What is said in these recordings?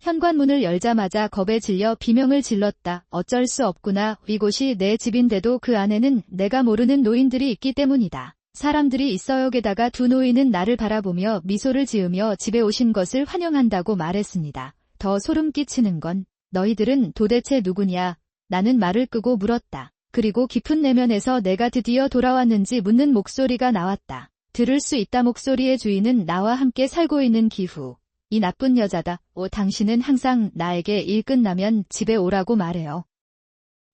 현관문을 열자마자 겁에 질려 비명을 질렀다. 어쩔 수 없구나. 이곳이 내 집인데도 그 안에는 내가 모르는 노인들이 있기 때문이다. 사람들이 있어요. 게다가 두 노인은 나를 바라보며 미소를 지으며 집에 오신 것을 환영한다고 말했습니다. 더 소름 끼치는 건 너희들은 도대체 누구냐? 나는 말을 끄고 물었다. 그리고 깊은 내면에서 내가 드디어 돌아왔는지 묻는 목소리가 나왔다. 들을 수 있다. 목소리의 주인은 나와 함께 살고 있는 기후. 이 나쁜 여자다. 당신은 항상 나에게 일 끝나면 집에 오라고 말해요.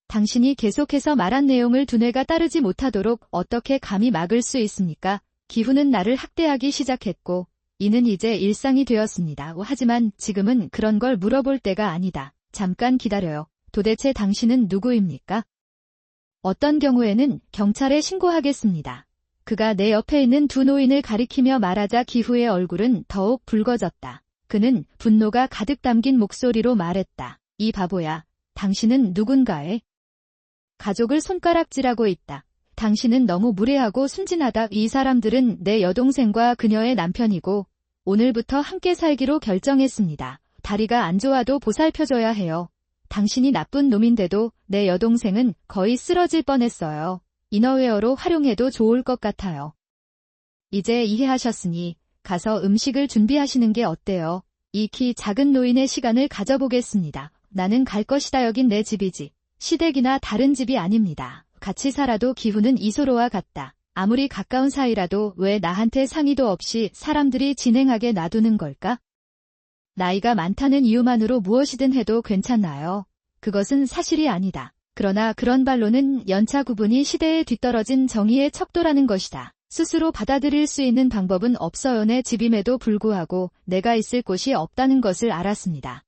당신이 계속해서 말한 내용을 두뇌가 따르지 못하도록 어떻게 감히 막을 수 있습니까? 기후는 나를 학대하기 시작했고 이는 이제 일상이 되었습니다. 하지만 지금은 그런 걸 물어볼 때가 아니다. 잠깐 기다려요. 도대체 당신은 누구입니까? 어떤 경우에는 경찰에 신고하겠습니다. 그가 내 옆에 있는 두 노인을 가리키며 말하자 기후의 얼굴은 더욱 붉어졌다. 그는 분노가 가득 담긴 목소리로 말했다. 이 바보야. 당신은 누군가의 가족을 손가락질하고 있다. 당신은 너무 무례하고 순진하다. 이 사람들은 내 여동생과 그녀의 남편이고 오늘부터 함께 살기로 결정했습니다. 다리가 안 좋아도 보살펴줘야 해요. 당신이 나쁜 놈인데도 내 여동생은 거의 쓰러질 뻔했어요. 이너웨어로 활용해도 좋을 것 같아요. 이제 이해하셨으니 가서 음식을 준비하시는 게 어때요? 이 키 작은 노인의 시간을 가져보겠습니다. 나는 갈 것이다. 여긴 내 집이지. 시댁이나 다른 집이 아닙니다. 같이 살아도 기후는 이소로와 같다. 아무리 가까운 사이라도 왜 나한테 상의도 없이 사람들이 진행하게 놔두는 걸까? 나이가 많다는 이유만으로 무엇이든 해도 괜찮나요? 그것은 사실이 아니다. 그러나 그런 발로는 연차 구분이 시대에 뒤떨어진 정의의 척도라는 것이다. 스스로 받아들일 수 있는 방법은 없어요. 내 집임에도 불구하고 내가 있을 곳이 없다는 것을 알았습니다.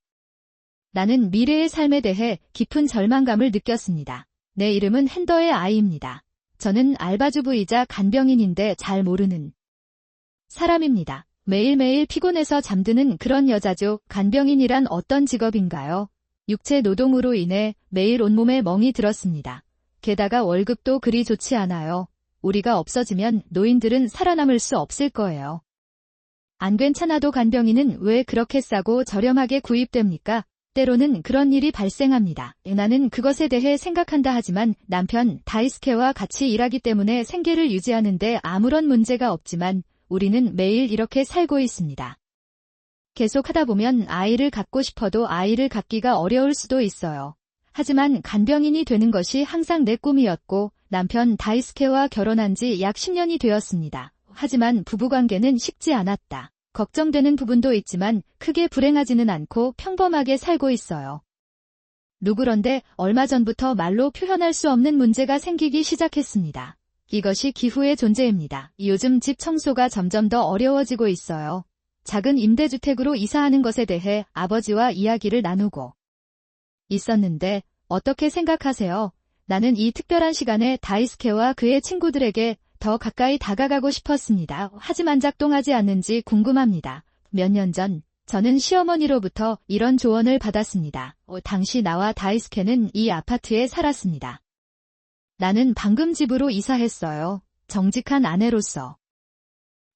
나는 미래의 삶에 대해 깊은 절망감을 느꼈습니다. 내 이름은 핸더의 아이입니다. 저는 알바주부이자 간병인인데 잘 모르는 사람입니다. 매일매일 피곤해서 잠드는 그런 여자죠. 간병인이란 어떤 직업인가요? 육체 노동으로 인해 매일 온몸에 멍이 들었습니다. 게다가 월급도 그리 좋지 않아요. 우리가 없어지면 노인들은 살아남을 수 없을 거예요. 안 괜찮아도 간병인은 왜 그렇게 싸고 저렴하게 구입됩니까? 때로는 그런 일이 발생합니다. 나는 그것에 대해 생각한다 하지만 남편 다이스케와 같이 일하기 때문에 생계를 유지하는데 아무런 문제가 없지만 우리는 매일 이렇게 살고 있습니다. 계속 하다 보면 아이를 갖고 싶어도 아이를 갖기가 어려울 수도 있어요. 하지만 간병인이 되는 것이 항상 내 꿈이었고 남편 다이스케와 결혼한 지 약 10년이 되었습니다. 하지만 부부관계는 쉽지 않았다. 걱정되는 부분도 있지만 크게 불행하지는 않고 평범하게 살고 있어요. 그런데 얼마 전부터 말로 표현할 수 없는 문제가 생기기 시작했습니다. 이것이 기후의 존재입니다. 요즘 집 청소가 점점 더 어려워지고 있어요. 작은 임대주택으로 이사하는 것에 대해 아버지와 이야기를 나누고 있었는데 어떻게 생각하세요? 나는 이 특별한 시간에 다이스케와 그의 친구들에게 더 가까이 다가가고 싶었습니다. 하지만 작동하지 않는지 궁금합니다. 몇 년 전 저는 시어머니로부터 이런 조언을 받았습니다. 당시 나와 다이스케는 이 아파트에 살았습니다. 나는 방금 집으로 이사했어요. 정직한 아내로서.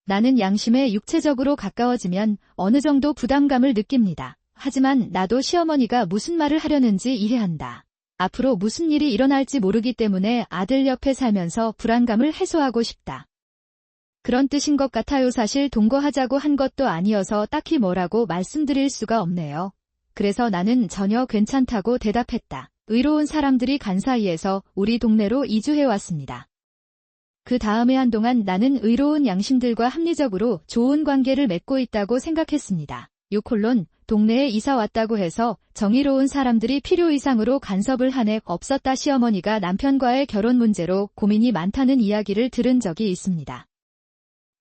나는 양심에 육체적으로 가까워지면 어느 정도 부담감을 느낍니다. 하지만 나도 시어머니가 무슨 말을 하려는지 이해한다. 앞으로 무슨 일이 일어날지 모르기 때문에 아들 옆에 살면서 불안감을 해소하고 싶다. 그런 뜻인 것 같아요. 사실 동거하자고 한 것도 아니어서 딱히 뭐라고 말씀드릴 수가 없네요. 그래서 나는 전혀 괜찮다고 대답했다. 의로운 사람들이 간 사이에서 우리 동네로 이주해왔습니다. 그 다음에 한동안 나는 의로운 양심들과 합리적으로 좋은 관계를 맺고 있다고 생각했습니다. 동네에 이사 왔다고 해서 정의로운 사람들이 필요 이상으로 간섭을 한 해 없었다. 시어머니가 남편과의 결혼 문제로 고민이 많다는 이야기를 들은 적이 있습니다.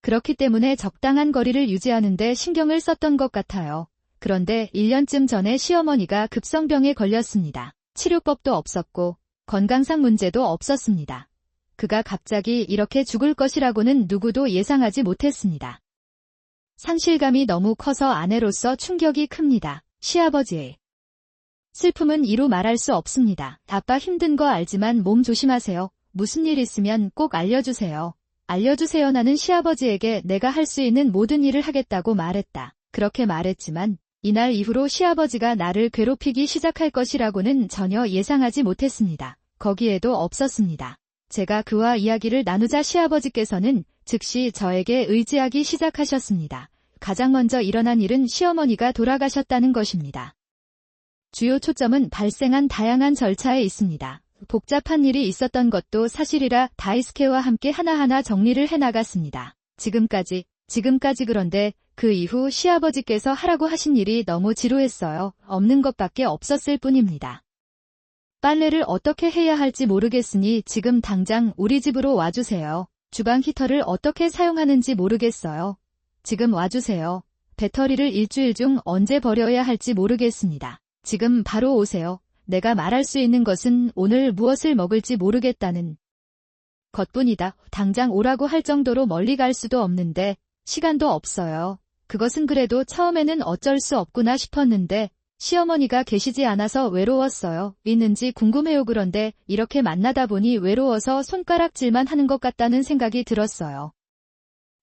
그렇기 때문에 적당한 거리를 유지하는 데 신경을 썼던 것 같아요. 그런데 1년쯤 전에 시어머니가 급성병에 걸렸습니다. 치료법도 없었고 건강상 문제도 없었습니다. 그가 갑자기 이렇게 죽을 것이라고는 누구도 예상하지 못했습니다. 상실감이 너무 커서 아내로서 충격이 큽니다. 시아버지의 슬픔은 이루 말할 수 없습니다. 아빠 힘든 거 알지만 몸 조심하세요. 무슨 일 있으면 꼭 알려주세요. 알려주세요. 나는 시아버지에게 내가 할 수 있는 모든 일을 하겠다고 말했다. 그렇게 말했지만 이날 이후로 시아버지가 나를 괴롭히기 시작할 것이라고는 전혀 예상하지 못했습니다. 거기에도 없었습니다. 제가 그와 이야기를 나누자 시아버지께서는 즉시 저에게 의지하기 시작하셨습니다. 가장 먼저 일어난 일은 시어머니가 돌아가셨다는 것입니다. 주요 초점은 발생한 다양한 절차에 있습니다. 복잡한 일이 있었던 것도 사실이라 다이스케와 함께 하나하나 정리를 해나갔습니다. 지금까지 그런데 그 이후 시아버지께서 하라고 하신 일이 너무 지루했어요. 없는 것밖에 없었을 뿐입니다. 빨래를 어떻게 해야 할지 모르겠으니 지금 당장 우리 집으로 와주세요. 주방 히터를 어떻게 사용하는지 모르겠어요. 지금 와주세요. 배터리를 일주일 중 언제 버려야 할지 모르겠습니다. 지금 바로 오세요. 내가 말할 수 있는 것은 오늘 무엇을 먹을지 모르겠다는 것뿐이다. 당장 오라고 할 정도로 멀리 갈 수도 없는데 시간도 없어요. 그것은 그래도 처음에는 어쩔 수 없구나 싶었는데 시어머니가 계시지 않아서 외로웠어요. 있는지 궁금해요. 그런데 이렇게 만나다 보니 외로워서 손가락질만 하는 것 같다는 생각이 들었어요.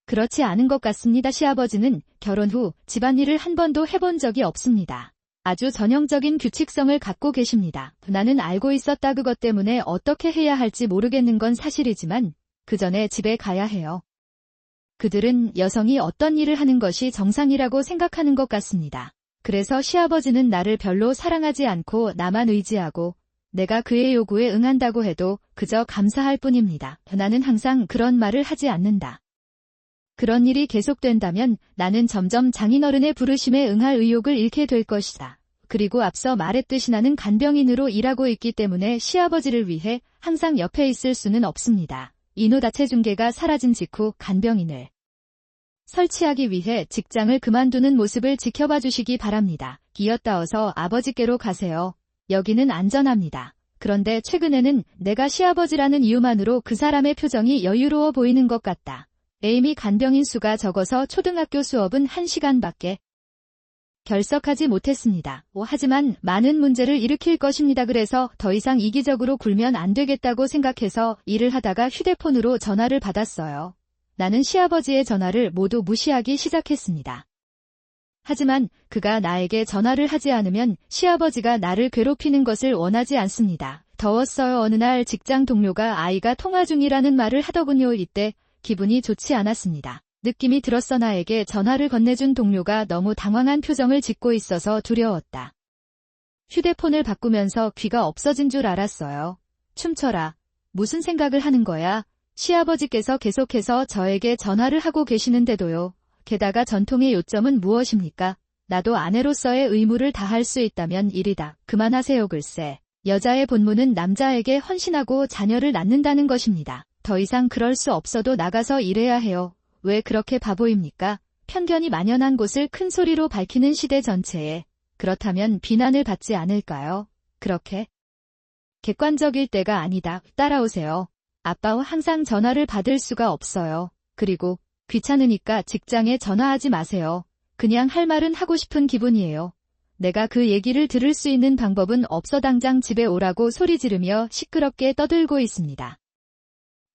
그렇지 않은 것 같습니다. 시아버지는 결혼 후 집안일을 한 번도 해본 적이 없습니다. 아주 전형적인 규칙성을 갖고 계십니다. 나는 알고 있었다. 그것 때문에 어떻게 해야 할지 모르겠는 건 사실이지만 그 전에 집에 가야 해요. 그들은 여성이 어떤 일을 하는 것이 정상이라고 생각하는 것 같습니다. 그래서 시아버지는 나를 별로 사랑하지 않고 나만 의지하고 내가 그의 요구에 응한다고 해도 그저 감사할 뿐입니다. 나는 항상 그런 말을 하지 않는다. 그런 일이 계속된다면 나는 점점 장인어른의 부르심에 응할 의욕을 잃게 될 것이다. 그리고 앞서 말했듯이 나는 간병인으로 일하고 있기 때문에 시아버지를 위해 항상 옆에 있을 수는 없습니다. 인후다체 중개가 사라진 직후 간병인을 설치하기 위해 직장을 그만두는 모습을 지켜봐 주시기 바랍니다. 기어따어서 아버지께로 가세요. 여기는 안전합니다. 그런데 최근에는 내가 시아버지라는 이유만으로 그 사람의 표정이 여유로워 보이는 것 같다. 에이미 간병인 수가 적어서 초등학교 수업은 1시간밖에 결석하지 못했습니다. 하지만 많은 문제를 일으킬 것입니다. 그래서 더 이상 이기적으로 굴면 안 되겠다고 생각해서 일을 하다가 휴대폰으로 전화를 받았어요. 나는 시아버지의 전화를 모두 무시하기 시작했습니다. 하지만 그가 나에게 전화를 하지 않으면 시아버지가 나를 괴롭히는 것을 원하지 않습니다. 더웠어요. 어느 날 직장 동료가 아이가 통화 중이라는 말을 하더군요. 이때 기분이 좋지 않았습니다. 느낌이 들었어. 나에게 전화를 건네준 동료가 너무 당황한 표정을 짓고 있어서 두려웠다. 휴대폰을 바꾸면서 귀가 없어진 줄 알았어요. 춤춰라. 무슨 생각을 하는 거야? 시아버지께서 계속해서 저에게 전화를 하고 계시는데도요. 게다가 전통의 요점은 무엇입니까? 나도 아내로서의 의무를 다할 수 있다면 일이다. 그만하세요. 글쎄. 여자의 본분은 남자에게 헌신하고 자녀를 낳는다는 것입니다. 더 이상 그럴 수 없어도 나가서 일해야 해요. 왜 그렇게 바보입니까? 편견이 만연한 곳을 큰 소리로 밝히는 시대 전체에. 그렇다면 비난을 받지 않을까요? 그렇게 객관적일 때가 아니다. 따라오세요. 아빠와 항상 전화를 받을 수가 없어요. 그리고 귀찮으니까 직장에 전화하지 마세요. 그냥 할 말은 하고 싶은 기분이에요. 내가 그 얘기를 들을 수 있는 방법은 없어. 당장 집에 오라고 소리 지르며 시끄럽게 떠들고 있습니다.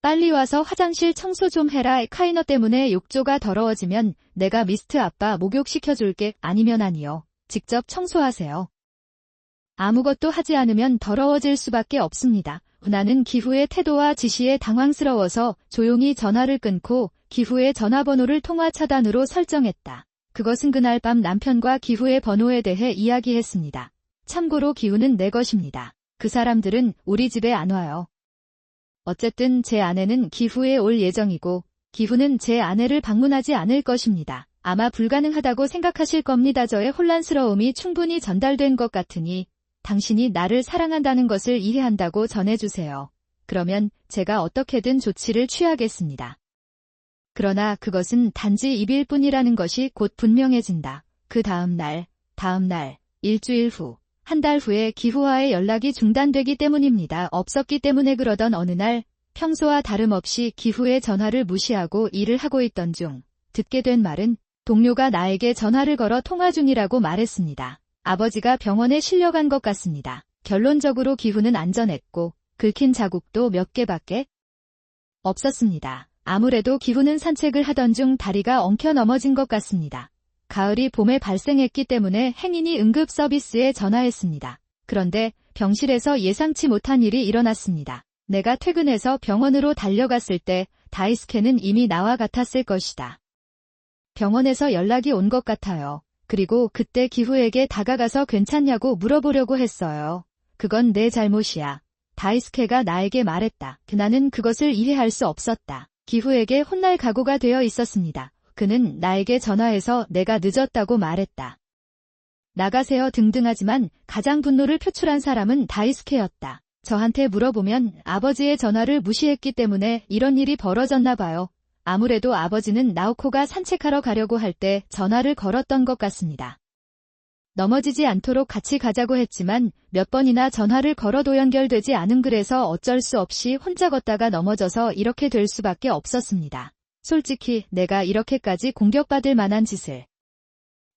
빨리 와서 화장실 청소 좀 해라. 카이너 때문에 욕조가 더러워지면 내가 미스트 아빠 목욕시켜줄게. 아니면 아니요. 직접 청소하세요. 아무것도 하지 않으면 더러워질 수밖에 없습니다. 나는 기후의 태도와 지시에 당황스러워서 조용히 전화를 끊고 기후의 전화번호를 통화 차단으로 설정했다. 그것은 그날 밤 남편과 기후의 번호에 대해 이야기했습니다. 참고로 기후는 내 것입니다. 그 사람들은 우리 집에 안 와요. 어쨌든 제 아내는 기후에 올 예정이고 기후는 제 아내를 방문하지 않을 것입니다. 아마 불가능하다고 생각하실 겁니다. 저의 혼란스러움이 충분히 전달된 것 같으니 당신이 나를 사랑한다는 것을 이해한다고 전해주세요. 그러면 제가 어떻게든 조치를 취하겠습니다. 그러나 그것은 단지 입일 뿐이라는 것이 곧 분명해진다. 그 다음 날, 일주일 후, 한 달 후에 기후와의 연락이 중단되기 때문입니다. 없었기 때문에 그러던 어느 날, 평소와 다름없이 기후의 전화를 무시하고 일을 하고 있던 중, 듣게 된 말은 동료가 나에게 전화를 걸어 통화 중이라고 말했습니다. 아버지가 병원에 실려간 것 같습니다. 결론적으로 기후는 안전했고 긁힌 자국도 몇 개밖에 없었습니다. 아무래도 기후는 산책을 하던 중 다리가 엉켜 넘어진 것 같습니다. 가을이 봄에 발생했기 때문에 행인이 응급 서비스에 전화했습니다. 그런데 병실에서 예상치 못한 일이 일어났습니다. 내가 퇴근해서 병원으로 달려갔을 때 다이스케는 이미 나와 같았을 것이다. 병원에서 연락이 온 것 같아요. 그리고 그때 기후에게 다가가서 괜찮냐고 물어보려고 했어요. 그건 내 잘못이야. 다이스케가 나에게 말했다. 나는 그것을 이해할 수 없었다. 기후에게 혼날 각오가 되어 있었습니다. 그는 나에게 전화해서 내가 늦었다고 말했다. 나가세요 등등하지만 가장 분노를 표출한 사람은 다이스케였다. 저한테 물어보면 아버지의 전화를 무시했기 때문에 이런 일이 벌어졌나 봐요. 아무래도 아버지는 나오코가 산책하러 가려고 할 때 전화를 걸었던 것 같습니다. 넘어지지 않도록 같이 가자고 했지만 몇 번이나 전화를 걸어도 연결되지 않은 그래서 어쩔 수 없이 혼자 걷다가 넘어져서 이렇게 될 수밖에 없었습니다. 솔직히 내가 이렇게까지 공격받을 만한 짓을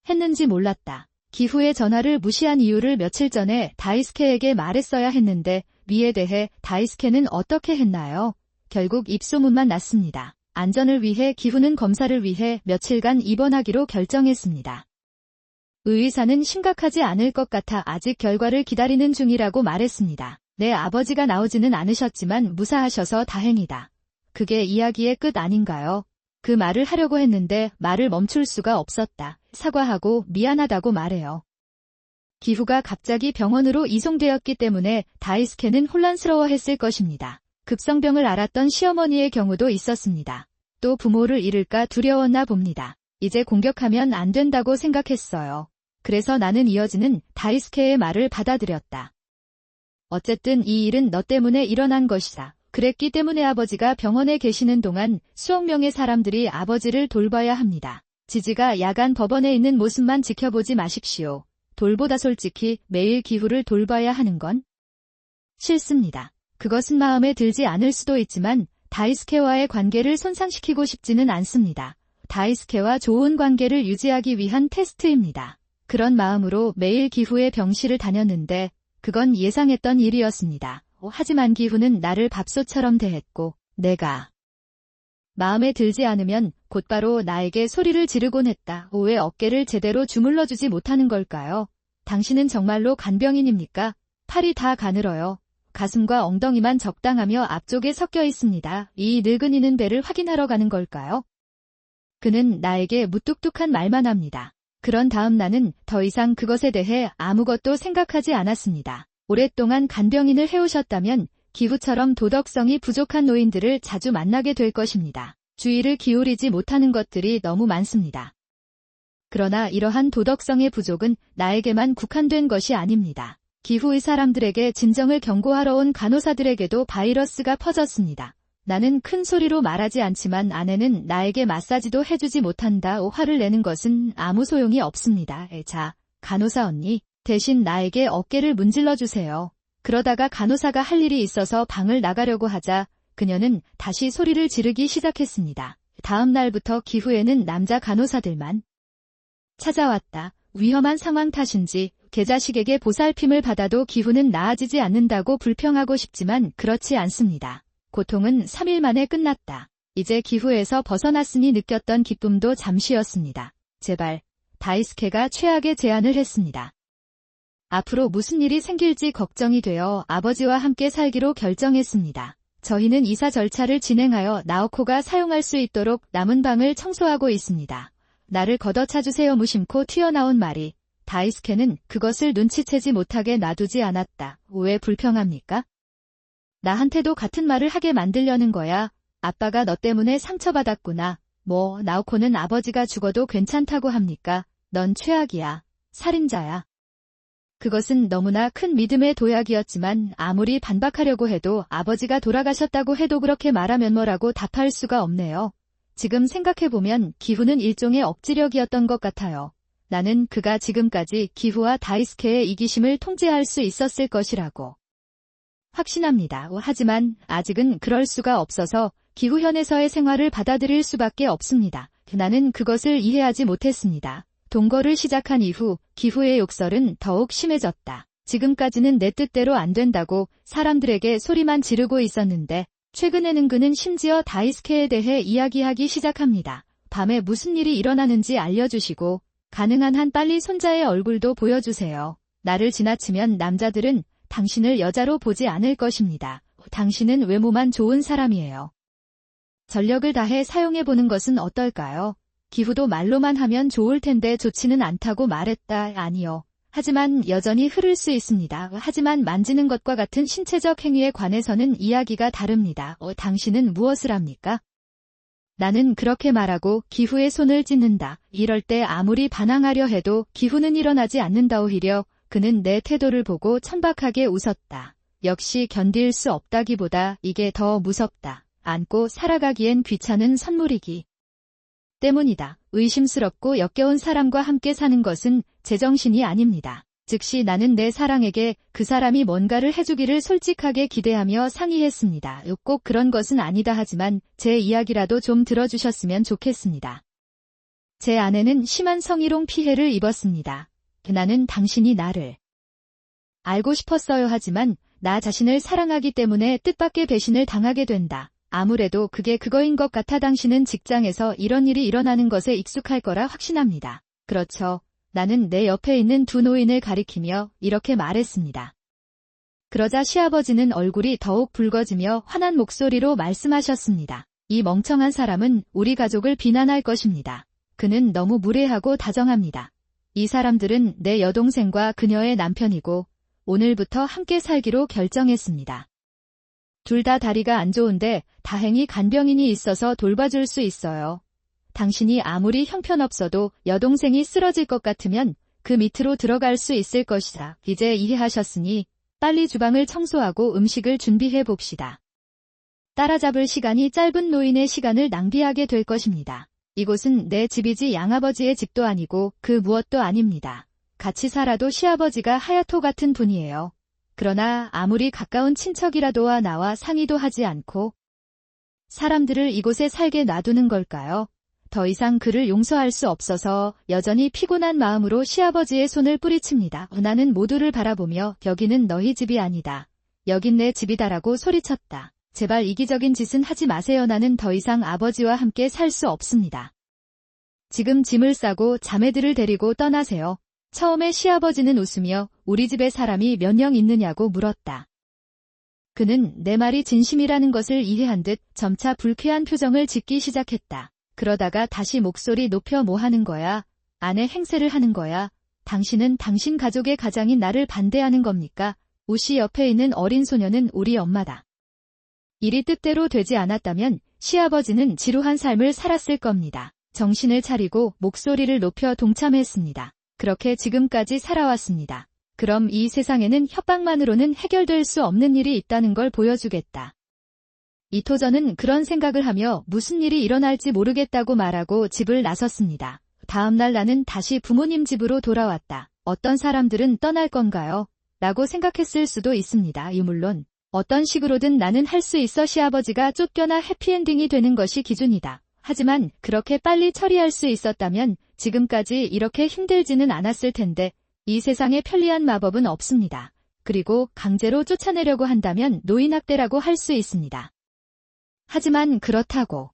했는지 몰랐다. 기후의 전화를 무시한 이유를 며칠 전에 다이스케에게 말했어야 했는데 미에 대해 다이스케는 어떻게 했나요? 결국 입소문만 났습니다. 안전을 위해 기후는 검사를 위해 며칠간 입원하기로 결정했습니다. 의사는 심각하지 않을 것 같아 아직 결과를 기다리는 중이라고 말했습니다. 내 아버지가 나오지는 않으셨지만 무사하셔서 다행이다. 그게 이야기의 끝 아닌가요? 그 말을 하려고 했는데 말을 멈출 수가 없었다. 사과하고 미안하다고 말해요. 기후가 갑자기 병원으로 이송되었기 때문에 다이스케는 혼란스러워했을 것입니다. 급성병을 앓았던 시어머니의 경우도 있었습니다. 또 부모를 잃을까 두려웠나 봅니다. 이제 공격하면 안 된다고 생각했어요. 그래서 나는 이어지는 다이스케의 말을 받아들였다. 어쨌든 이 일은 너 때문에 일어난 것이다. 그랬기 때문에 아버지가 병원에 계시는 동안 수억 명의 사람들이 아버지를 돌봐야 합니다. 지지가 야간 법원에 있는 모습만 지켜보지 마십시오. 돌보다 솔직히 매일 기후를 돌봐야 하는 건 싫습니다. 그것은 마음에 들지 않을 수도 있지만 다이스케와의 관계를 손상시키고 싶지는 않습니다. 다이스케와 좋은 관계를 유지하기 위한 테스트입니다. 그런 마음으로 매일 기후의 병실을 다녔는데 그건 예상했던 일이었습니다. 하지만 기후는 나를 밥솥처럼 대했고 내가 마음에 들지 않으면 곧바로 나에게 소리를 지르곤 했다. 왜 어깨를 제대로 주물러주지 못하는 걸까요? 당신은 정말로 간병인입니까? 팔이 다 가늘어요. 가슴과 엉덩이만 적당하며 앞쪽에 섞여 있습니다. 이 늙은이는 배를 확인하러 가는 걸까요? 그는 나에게 무뚝뚝한 말만 합니다. 그런 다음 나는 더 이상 그것에 대해 아무것도 생각하지 않았습니다. 오랫동안 간병인을 해오셨다면 기후처럼 도덕성이 부족한 노인들을 자주 만나게 될 것입니다. 주의를 기울이지 못하는 것들이 너무 많습니다. 그러나 이러한 도덕성의 부족은 나에게만 국한된 것이 아닙니다. 기후의 사람들에게 진정을 경고하러 온 간호사들에게도 바이러스가 퍼졌습니다. 나는 큰 소리로 말하지 않지만 아내는 나에게 마사지도 해주지 못한다. 화를 내는 것은 아무 소용이 없습니다. 자, 간호사 언니, 대신 나에게 어깨를 문질러 주세요. 그러다가 간호사가 할 일이 있어서 방을 나가려고 하자 그녀는 다시 소리를 지르기 시작했습니다. 다음 날부터 기후에는 남자 간호사들만 찾아왔다. 위험한 상황 탓인지 개자식에게 보살핌을 받아도 기후는 나아지지 않는다고 불평하고 싶지만 그렇지 않습니다. 고통은 3일 만에 끝났다. 이제 기후에서 벗어났으니 느꼈던 기쁨도 잠시였습니다. 제발, 다이스케가 최악의 제안을 했습니다. 앞으로 무슨 일이 생길지 걱정이 되어 아버지와 함께 살기로 결정했습니다. 저희는 이사 절차를 진행하여 나오코가 사용할 수 있도록 남은 방을 청소하고 있습니다. 나를 걷어차주세요. 무심코 튀어나온 말이 다이스케는 그것을 눈치채지 못하게 놔두지 않았다. 왜 불평합니까? 나한테도 같은 말을 하게 만들려는 거야. 아빠가 너 때문에 상처받았구나. 뭐 나오코는 아버지가 죽어도 괜찮다고 합니까? 넌 최악이야. 살인자야. 그것은 너무나 큰 믿음의 도약이었지만 아무리 반박하려고 해도 아버지가 돌아가셨다고 해도 그렇게 말하면 뭐라고 답할 수가 없네요. 지금 생각해보면 기후는 일종의 억지력이었던 것 같아요. 나는 그가 지금까지 기후와 다이스케의 이기심을 통제할 수 있었을 것이라고 확신합니다. 하지만 아직은 그럴 수가 없어서 기후현에서의 생활을 받아들일 수밖에 없습니다. 나는 그것을 이해하지 못했습니다. 동거를 시작한 이후 기후의 욕설은 더욱 심해졌다. 지금까지는 내 뜻대로 안 된다고 사람들에게 소리만 지르고 있었는데 최근에는 그는 심지어 다이스케에 대해 이야기하기 시작합니다. 밤에 무슨 일이 일어나는지 알려주시고 가능한 한 빨리 손자의 얼굴도 보여주세요. 나를 지나치면 남자들은 당신을 여자로 보지 않을 것입니다. 당신은 외모만 좋은 사람이에요. 전력을 다해 사용해보는 것은 어떨까요? 기후도 말로만 하면 좋을 텐데 좋지는 않다고 말했다. 아니요. 하지만 여전히 흐를 수 있습니다. 하지만 만지는 것과 같은 신체적 행위에 관해서는 이야기가 다릅니다. 당신은 무엇을 합니까? 나는 그렇게 말하고 기후의 손을 찢는다. 이럴 때 아무리 반항하려 해도 기후는 일어나지 않는다. 오히려 그는 내 태도를 보고 천박하게 웃었다. 역시 견딜 수 없다기보다 이게 더 무섭다. 안고 살아가기엔 귀찮은 선물이기 때문이다. 의심스럽고 역겨운 사람과 함께 사는 것은 제정신이 아닙니다. 즉시 나는 내 사랑에게 그 사람이 뭔가를 해주기를 솔직하게 기대하며 상의했습니다. 꼭 그런 것은 아니다 하지만 제 이야기라도 좀 들어주셨으면 좋겠습니다. 제 아내는 심한 성희롱 피해를 입었습니다. 나는 당신이 나를 알고 싶었어요 하지만 나 자신을 사랑하기 때문에 뜻밖의 배신을 당하게 된다. 아무래도 그게 그거인 것 같아. 당신은 직장에서 이런 일이 일어나는 것에 익숙할 거라 확신합니다. 그렇죠. 나는 내 옆에 있는 두 노인을 가리키며 이렇게 말했습니다. 그러자 시아버지는 얼굴이 더욱 붉어지며 화난 목소리로 말씀하셨습니다. 이 멍청한 사람은 우리 가족을 비난할 것입니다. 그는 너무 무례하고 다정합니다. 이 사람들은 내 여동생과 그녀의 남편이고 오늘부터 함께 살기로 결정했습니다. 둘 다 다리가 안 좋은데 다행히 간병인이 있어서 돌봐줄 수 있어요. 당신이 아무리 형편없어도 여동생이 쓰러질 것 같으면 그 밑으로 들어갈 수 있을 것이다. 이제 이해하셨으니 빨리 주방을 청소하고 음식을 준비해 봅시다. 따라잡을 시간이 짧은 노인의 시간을 낭비하게 될 것입니다. 이곳은 내 집이지 양아버지의 집도 아니고 그 무엇도 아닙니다. 같이 살아도 시아버지가 하야토 같은 분이에요. 그러나 아무리 가까운 친척이라도와 나와 상의도 하지 않고 사람들을 이곳에 살게 놔두는 걸까요? 더 이상 그를 용서할 수 없어서 여전히 피곤한 마음으로 시아버지의 손을 뿌리칩니다. 나는 모두를 바라보며 여기는 너희 집이 아니다. 여긴 내 집이다라고 소리쳤다. 제발 이기적인 짓은 하지 마세요. 나는 더 이상 아버지와 함께 살 수 없습니다. 지금 짐을 싸고 자매들을 데리고 떠나세요. 처음에 시아버지는 웃으며 우리 집에 사람이 몇 명 있느냐고 물었다. 그는 내 말이 진심이라는 것을 이해한 듯 점차 불쾌한 표정을 짓기 시작했다. 그러다가 다시 목소리 높여 뭐 하는 거야? 아내 행세를 하는 거야? 당신은 당신 가족의 가장인 나를 반대하는 겁니까? 우씨 옆에 있는 어린 소녀는 우리 엄마다. 일이 뜻대로 되지 않았다면 시아버지는 지루한 삶을 살았을 겁니다. 정신을 차리고 목소리를 높여 동참했습니다. 그렇게 지금까지 살아왔습니다. 그럼 이 세상에는 협박만으로는 해결될 수 없는 일이 있다는 걸 보여주겠다. 이토저는 그런 생각을 하며 무슨 일이 일어날지 모르겠다고 말하고 집을 나섰습니다. 다음날 나는 다시 부모님 집으로 돌아왔다. 어떤 사람들은 떠날 건가요? 라고 생각했을 수도 있습니다. 물론 어떤 식으로든 나는 할 수 있어. 시아버지가 쫓겨나 해피엔딩이 되는 것이 기준이다. 하지만 그렇게 빨리 처리할 수 있었다면 지금까지 이렇게 힘들지는 않았을 텐데 이 세상에 편리한 마법은 없습니다. 그리고 강제로 쫓아내려고 한다면 노인학대라고 할 수 있습니다. 하지만 그렇다고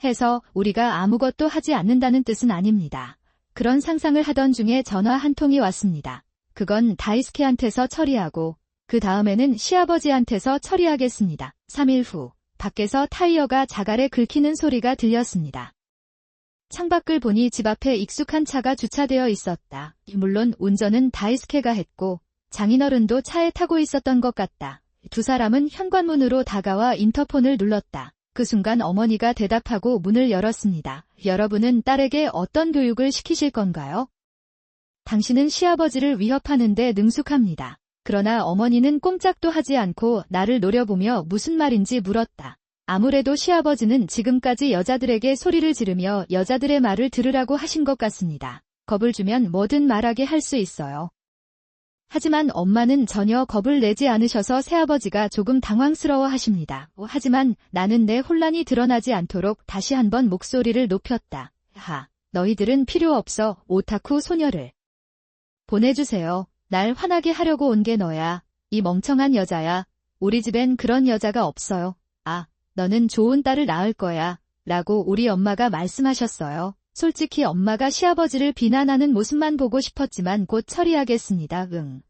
해서 우리가 아무것도 하지 않는다는 뜻은 아닙니다. 그런 상상을 하던 중에 전화 한 통이 왔습니다. 그건 다이스케한테서 처리하고 그 다음에는 시아버지한테서 처리하겠습니다. 3일 후 밖에서 타이어가 자갈에 긁히는 소리가 들렸습니다. 창밖을 보니 집 앞에 익숙한 차가 주차되어 있었다. 물론 운전은 다이스케가 했고 장인어른도 차에 타고 있었던 것 같다. 두 사람은 현관문으로 다가와 인터폰을 눌렀다. 그 순간 어머니가 대답하고 문을 열었습니다. 여러분은 딸에게 어떤 교육을 시키실 건가요? 당신은 시아버지를 위협하는데 능숙합니다. 그러나 어머니는 꼼짝도 하지 않고 나를 노려보며 무슨 말인지 물었다. 아무래도 시아버지는 지금까지 여자들에게 소리를 지르며 여자들의 말을 들으라고 하신 것 같습니다. 겁을 주면 뭐든 말하게 할 수 있어요. 하지만 엄마는 전혀 겁을 내지 않으셔서 새아버지가 조금 당황스러워 하십니다. 하지만 나는 내 혼란이 드러나지 않도록 다시 한번 목소리를 높였다. 너희들은 필요 없어. 오타쿠 소녀를 보내주세요. 날 화나게 하려고 온 게 너야. 이 멍청한 여자야. 우리 집엔 그런 여자가 없어요. 너는 좋은 딸을 낳을 거야. 라고 우리 엄마가 말씀하셨어요. 솔직히 엄마가 시아버지를 비난하는 모습만 보고 싶었지만 곧 처리하겠습니다. 응.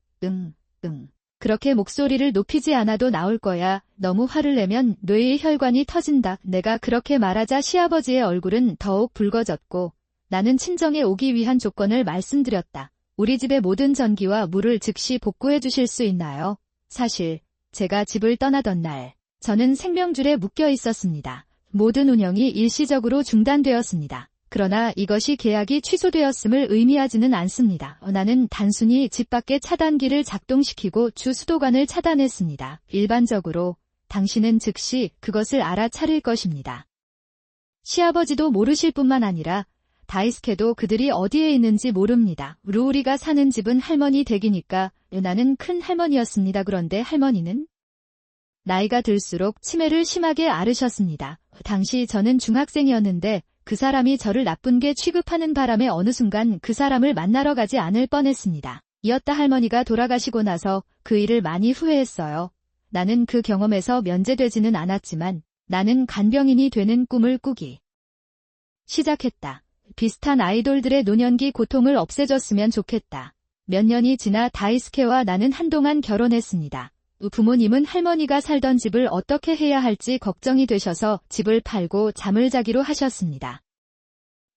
그렇게 목소리를 높이지 않아도 나올 거야. 너무 화를 내면 뇌의 혈관이 터진다. 내가 그렇게 말하자 시아버지의 얼굴은 더욱 붉어졌고 나는 친정에 오기 위한 조건을 말씀드렸다. 우리 집의 모든 전기와 물을 즉시 복구해 주실 수 있나요? 사실 제가 집을 떠나던 날 저는 생명줄에 묶여 있었습니다. 모든 운영이 일시적으로 중단되었습니다. 그러나 이것이 계약이 취소되었음을 의미하지는 않습니다. 나는 단순히 집 밖의 차단기를 작동시키고 주 수도관을 차단했습니다. 일반적으로 당신은 즉시 그것을 알아차릴 것입니다. 시아버지도 모르실 뿐만 아니라 다이스케도 그들이 어디에 있는지 모릅니다. 루우리가 사는 집은 할머니 댁이니까 나는 큰 할머니였습니다. 그런데 할머니는 나이가 들수록 치매를 심하게 앓으셨습니다. 당시 저는 중학생이었는데 그 사람이 저를 나쁜 게 취급하는 바람에 어느 순간 그 사람을 만나러 가지 않을 뻔했습니다. 이었다 할머니가 돌아가시고 나서 그 일을 많이 후회했어요. 나는 그 경험에서 면제되지는 않았지만 나는 간병인이 되는 꿈을 꾸기 시작했다. 비슷한 아이돌들의 노년기 고통을 없애줬으면 좋겠다. 몇 년이 지나 다이스케와 나는 한동안 결혼했습니다. 부모님은 할머니가 살던 집을 어떻게 해야 할지 걱정이 되셔서 집을 팔고 잠을 자기로 하셨습니다.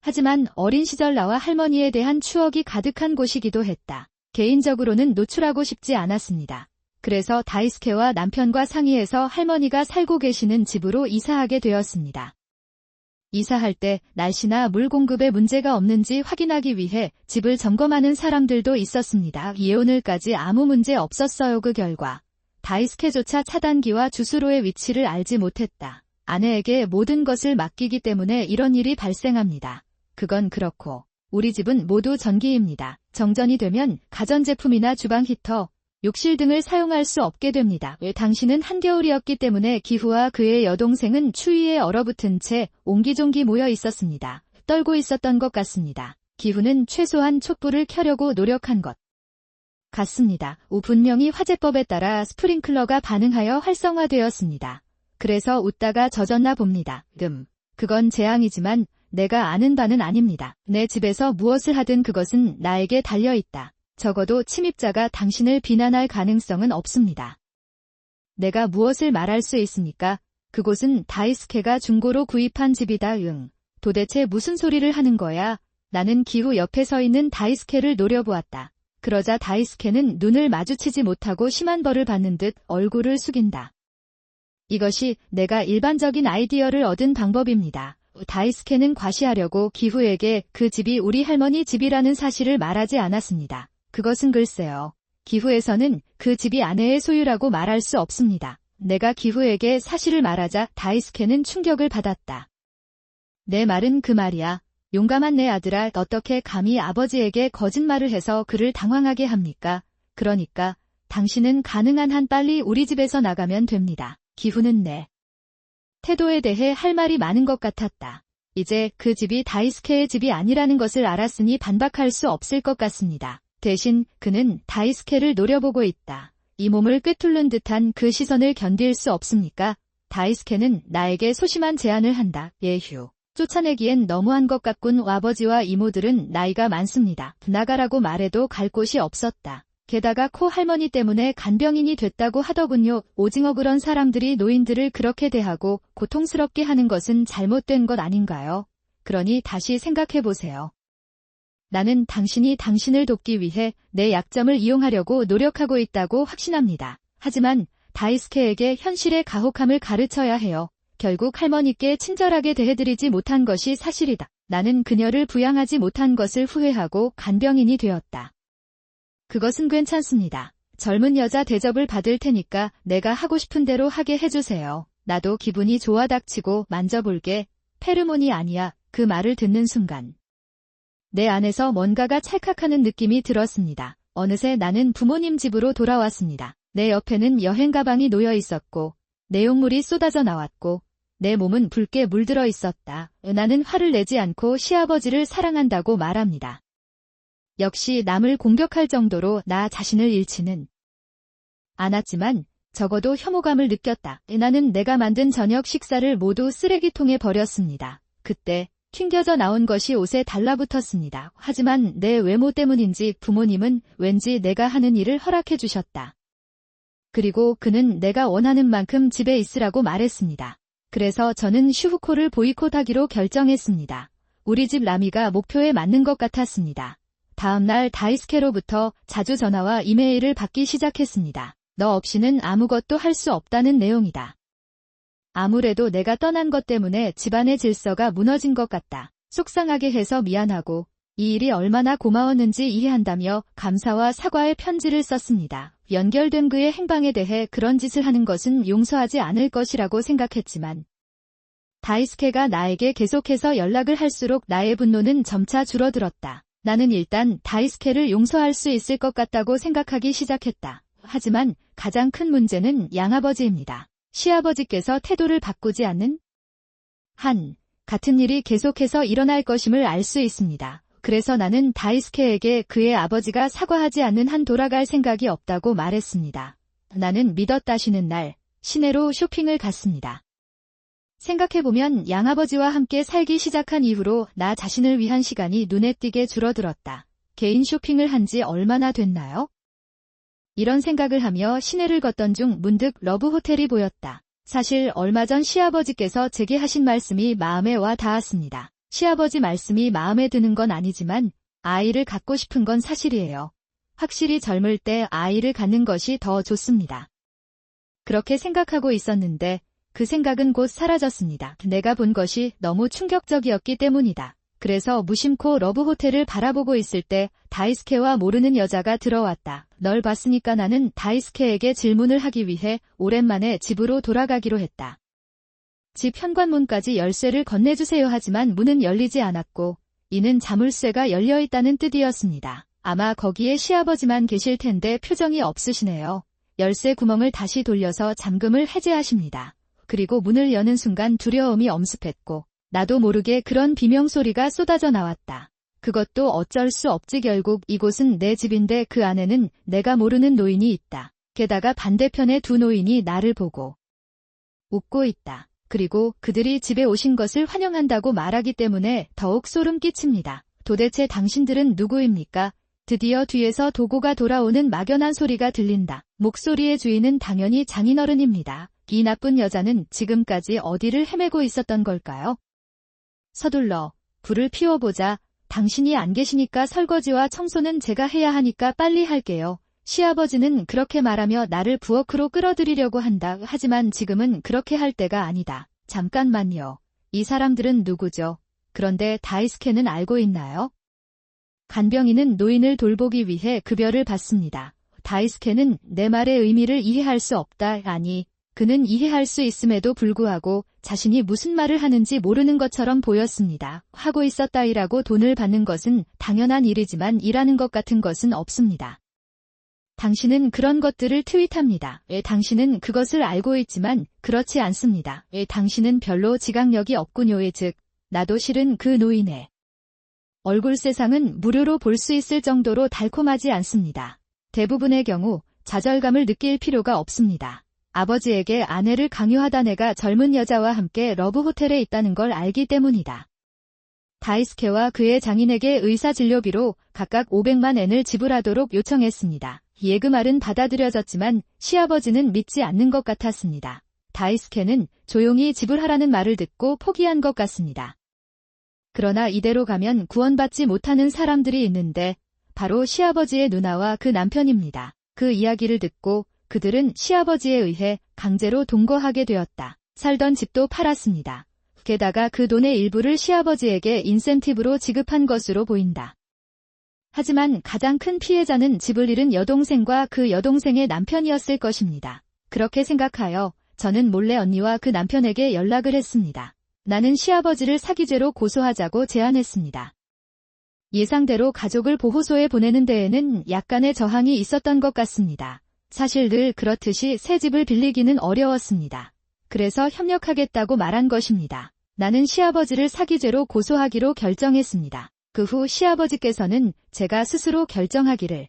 하지만 어린 시절 나와 할머니에 대한 추억이 가득한 곳이기도 했다. 개인적으로는 노출하고 싶지 않았습니다. 그래서 다이스케와 남편과 상의해서 할머니가 살고 계시는 집으로 이사하게 되었습니다. 이사할 때 날씨나 물 공급에 문제가 없는지 확인하기 위해 집을 점검하는 사람들도 있었습니다. 이오늘까지 아무 문제 없었어요. 그 결과 다이스케조차 차단기와 주수로의 위치를 알지 못했다. 아내에게 모든 것을 맡기기 때문에 이런 일이 발생합니다. 그건 그렇고 우리 집은 모두 전기입니다. 정전이 되면 가전제품이나 주방 히터, 욕실 등을 사용할 수 없게 됩니다. 당신은 한겨울이었기 때문에 기후와 그의 여동생은 추위에 얼어붙은 채 옹기종기 모여 있었습니다. 떨고 있었던 것 같습니다. 기후는 최소한 촛불을 켜려고 노력한 것 같습니다. 분명히 화재법에 따라 스프링클러가 반응하여 활성화되었습니다. 그래서 웃다가 젖었나 봅니다. 그건 재앙이지만 내가 아는 바는 아닙니다. 내 집에서 무엇을 하든 그것은 나에게 달려있다. 적어도 침입자가 당신을 비난할 가능성은 없습니다. 내가 무엇을 말할 수 있습니까? 그곳은 다이스케가 중고로 구입한 집이다. 도대체 무슨 소리를 하는 거야? 나는 기후 옆에 서 있는 다이스케를 노려보았다. 그러자 다이스케는 눈을 마주치지 못하고 심한 벌을 받는 듯 얼굴을 숙인다. 이것이 내가 일반적인 아이디어를 얻은 방법입니다. 다이스케는 과시하려고 기후에게 그 집이 우리 할머니 집이라는 사실을 말하지 않았습니다. 그것은 글쎄요. 기후에서는 그 집이 아내의 소유라고 말할 수 없습니다. 내가 기후에게 사실을 말하자 다이스케는 충격을 받았다. 내 말은 그 말이야. 용감한 내 아들아, 어떻게 감히 아버지에게 거짓말을 해서 그를 당황하게 합니까? 그러니까 당신은 가능한 한 빨리 우리 집에서 나가면 됩니다. 기후는 내 태도에 대해 할 말이 많은 것 같았다. 이제 그 집이 다이스케의 집이 아니라는 것을 알았으니 반박할 수 없을 것 같습니다. 대신 그는 다이스케를 노려보고 있다. 이 몸을 꿰뚫는 듯한 그 시선을 견딜 수 없습니까? 다이스케는 나에게 소심한 제안을 한다. 예휴. 쫓아내기엔 너무한 것 같군. 아버지와 이모들은 나이가 많습니다. 나가라고 말해도 갈 곳이 없었다. 게다가 코 할머니 때문에 간병인이 됐다고 하더군요. 오징어 그런 사람들이 노인들을 그렇게 대하고 고통스럽게 하는 것은 잘못된 것 아닌가요? 그러니 다시 생각해보세요. 나는 당신이 당신을 돕기 위해 내 약점을 이용하려고 노력하고 있다고 확신합니다. 하지만 다이스케에게 현실의 가혹함을 가르쳐야 해요. 결국 할머니께 친절하게 대해드리지 못한 것이 사실이다. 나는 그녀를 부양하지 못한 것을 후회하고 간병인이 되었다. 그것은 괜찮습니다. 젊은 여자 대접을 받을 테니까 내가 하고 싶은 대로 하게 해주세요. 나도 기분이 좋아. 닥치고 만져볼게. 페르몬이 아니야. 그 말을 듣는 순간 내 안에서 뭔가가 찰칵하는 느낌이 들었습니다. 어느새 나는 부모님 집으로 돌아왔습니다. 내 옆에는 여행 가방이 놓여 있었고 내용물이 쏟아져 나왔고 내 몸은 붉게 물들어 있었다. 나는 화를 내지 않고 시아버지를 사랑한다고 말합니다. 역시 남을 공격할 정도로 나 자신을 잃지는 않았지만 적어도 혐오감을 느꼈다. 나는 내가 만든 저녁 식사를 모두 쓰레기통에 버렸습니다. 그때 튕겨져 나온 것이 옷에 달라붙었습니다. 하지만 내 외모 때문인지 부모님은 왠지 내가 하는 일을 허락해 주셨다. 그리고 그는 내가 원하는 만큼 집에 있으라고 말했습니다. 그래서 저는 슈후코를 보이콧하기로 결정했습니다. 우리 집 라미가 목표에 맞는 것 같았습니다. 다음 날 다이스케로부터 자주 전화와 이메일을 받기 시작했습니다. 너 없이는 아무것도 할 수 없다는 내용이다. 아무래도 내가 떠난 것 때문에 집안의 질서가 무너진 것 같다. 속상하게 해서 미안하고 이 일이 얼마나 고마웠는지 이해한다며 감사와 사과의 편지를 썼습니다. 연결된 그의 행방에 대해 그런 짓을 하는 것은 용서하지 않을 것이라고 생각했지만 다이스케가 나에게 계속해서 연락을 할수록 나의 분노는 점차 줄어들었다. 나는 일단 다이스케를 용서할 수 있을 것 같다고 생각하기 시작했다. 하지만 가장 큰 문제는 양아버지입니다. 시아버지께서 태도를 바꾸지 않는 한 같은 일이 계속해서 일어날 것임을 알 수 있습니다. 그래서 나는 다이스케에게 그의 아버지가 사과하지 않는 한 돌아갈 생각이 없다고 말했습니다. 나는 믿었다 쉬는 날 시내로 쇼핑을 갔습니다. 생각해보면 양아버지와 함께 살기 시작한 이후로 나 자신을 위한 시간이 눈에 띄게 줄어들었다. 개인 쇼핑을 한 지 얼마나 됐나요? 이런 생각을 하며 시내를 걷던 중 문득 러브 호텔이 보였다. 사실 얼마 전 시아버지께서 제게 하신 말씀이 마음에 와 닿았습니다. 시아버지 말씀이 마음에 드는 건 아니지만 아이를 갖고 싶은 건 사실이에요. 확실히 젊을 때 아이를 갖는 것이 더 좋습니다. 그렇게 생각하고 있었는데 그 생각은 곧 사라졌습니다. 내가 본 것이 너무 충격적이었기 때문이다. 그래서 무심코 러브호텔을 바라보고 있을 때 다이스케와 모르는 여자가 들어왔다. 널 봤으니까 나는 다이스케에게 질문을 하기 위해 오랜만에 집으로 돌아가기로 했다. 집 현관문까지 열쇠를 건네주세요 하지만 문은 열리지 않았고 이는 자물쇠가 열려있다는 뜻이었습니다. 아마 거기에 시아버지만 계실 텐데 표정이 없으시네요. 열쇠 구멍을 다시 돌려서 잠금을 해제하십니다. 그리고 문을 여는 순간 두려움이 엄습했고 나도 모르게 그런 비명소리가 쏟아져 나왔다. 그것도 어쩔 수 없지. 결국 이곳은 내 집인데 그 안에는 내가 모르는 노인이 있다. 게다가 반대편의 두 노인이 나를 보고 웃고 있다. 그리고 그들이 집에 오신 것을 환영한다고 말하기 때문에 더욱 소름 끼칩니다. 도대체 당신들은 누구입니까? 드디어 뒤에서 도구가 돌아오는 막연한 소리가 들린다. 목소리의 주인은 당연히 장인어른입니다. 이 나쁜 여자는 지금까지 어디를 헤매고 있었던 걸까요? 서둘러 불을 피워보자. 당신이 안 계시니까 설거지와 청소는 제가 해야 하니까 빨리 할게요. 시아버지는 그렇게 말하며 나를 부엌으로 끌어들이려고 한다. 하지만 지금은 그렇게 할 때가 아니다. 잠깐만요. 이 사람들은 누구죠? 그런데 다이스케는 알고 있나요? 간병인은 노인을 돌보기 위해 급여를 받습니다. 다이스케는 내 말의 의미를 이해할 수 없다. 아니, 그는 이해할 수 있음에도 불구하고 자신이 무슨 말을 하는지 모르는 것처럼 보였습니다. 하고 있었다이라고 돈을 받는 것은 당연한 일이지만 일하는 것 같은 것은 없습니다. 당신은 그런 것들을 트윗합니다. 왜 당신은 그것을 알고 있지만 그렇지 않습니다. 왜 당신은 별로 지각력이 없군요. 즉 나도 실은 그 노인의 얼굴 세상은 무료로 볼 수 있을 정도로 달콤하지 않습니다. 대부분의 경우 좌절감을 느낄 필요가 없습니다. 아버지에게 아내를 강요하다 내가 젊은 여자와 함께 러브호텔에 있다는 걸 알기 때문이다. 다이스케와 그의 장인에게 의사진료비로 각각 500만 엔을 지불하도록 요청했습니다. 예금알은 받아들여졌지만 시아버지는 믿지 않는 것 같았습니다. 다이스케는 조용히 지불하라는 말을 듣고 포기한 것 같습니다. 그러나 이대로 가면 구원받지 못하는 사람들이 있는데 바로 시아버지의 누나와 그 남편입니다. 그 이야기를 듣고 그들은 시아버지에 의해 강제로 동거하게 되었다. 살던 집도 팔았습니다. 게다가 그 돈의 일부를 시아버지에게 인센티브로 지급한 것으로 보인다. 하지만 가장 큰 피해자는 집을 잃은 여동생과 그 여동생의 남편이었을 것입니다. 그렇게 생각하여 저는 몰래 언니와 그 남편에게 연락을 했습니다. 나는 시아버지를 사기죄로 고소하자고 제안했습니다. 예상대로 가족을 보호소에 보내는 데에는 약간의 저항이 있었던 것 같습니다. 사실 늘 그렇듯이 새 집을 빌리기는 어려웠습니다. 그래서 협력하겠다고 말한 것입니다. 나는 시아버지를 사기죄로 고소하기로 결정했습니다. 그 후 시아버지께서는 제가 스스로 결정하기를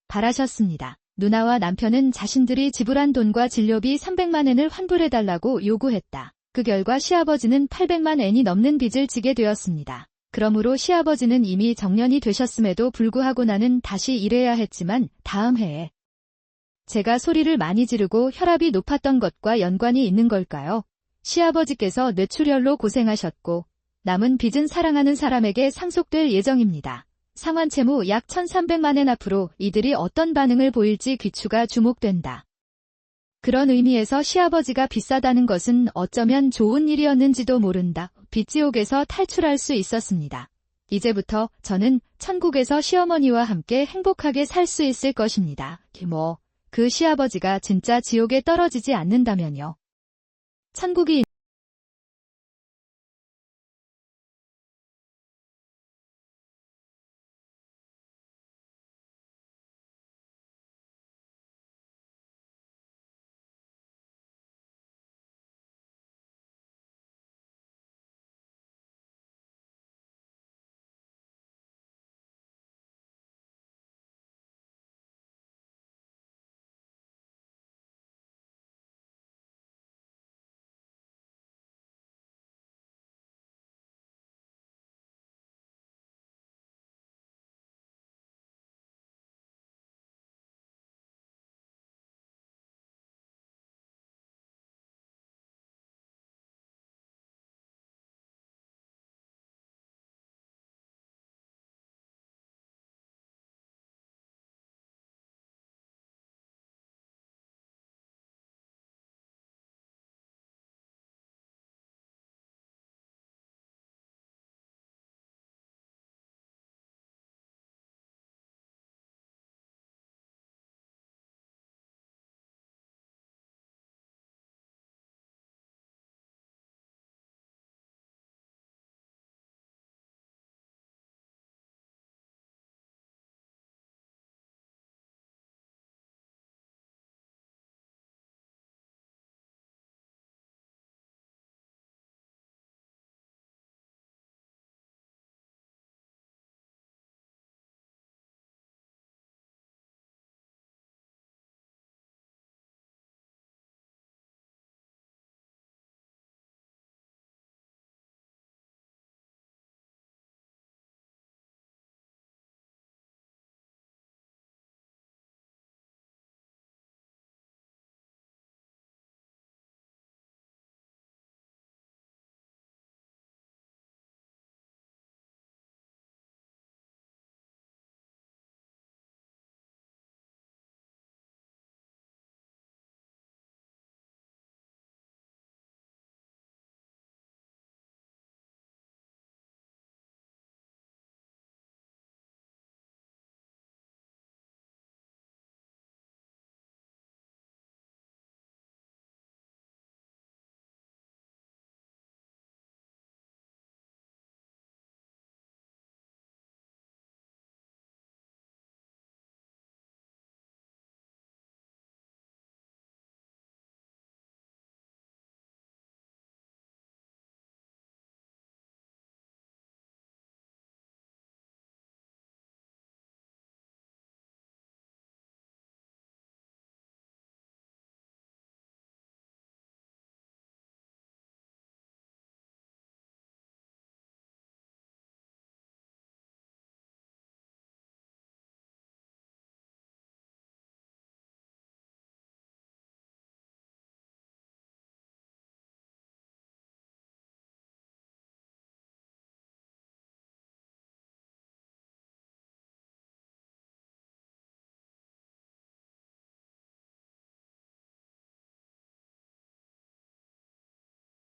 바라셨습니다. 누나와 남편은 자신들이 지불한 돈과 진료비 300만 엔을 환불해달라고 요구했다. 그 결과 시아버지는 800만 엔이 넘는 빚을 지게 되었습니다. 그러므로 시아버지는 이미 정년이 되셨음에도 불구하고 나는 다시 일해야 했지만 다음 해에 제가 소리를 많이 지르고 혈압이 높았던 것과 연관이 있는 걸까요? 시아버지께서 뇌출혈로 고생하셨고 남은 빚은 사랑하는 사람에게 상속될 예정입니다. 상환 채무 약 1,300만 엔 앞으로 이들이 어떤 반응을 보일지 귀추가 주목된다. 그런 의미에서 시아버지가 비싸다는 것은 어쩌면 좋은 일이었는지도 모른다. 빚지옥에서 탈출할 수 있었습니다. 이제부터 저는 천국에서 시어머니와 함께 행복하게 살 수 있을 것입니다. 그 시아버지가 진짜 지옥에 떨어지지 않는다면요. 천국이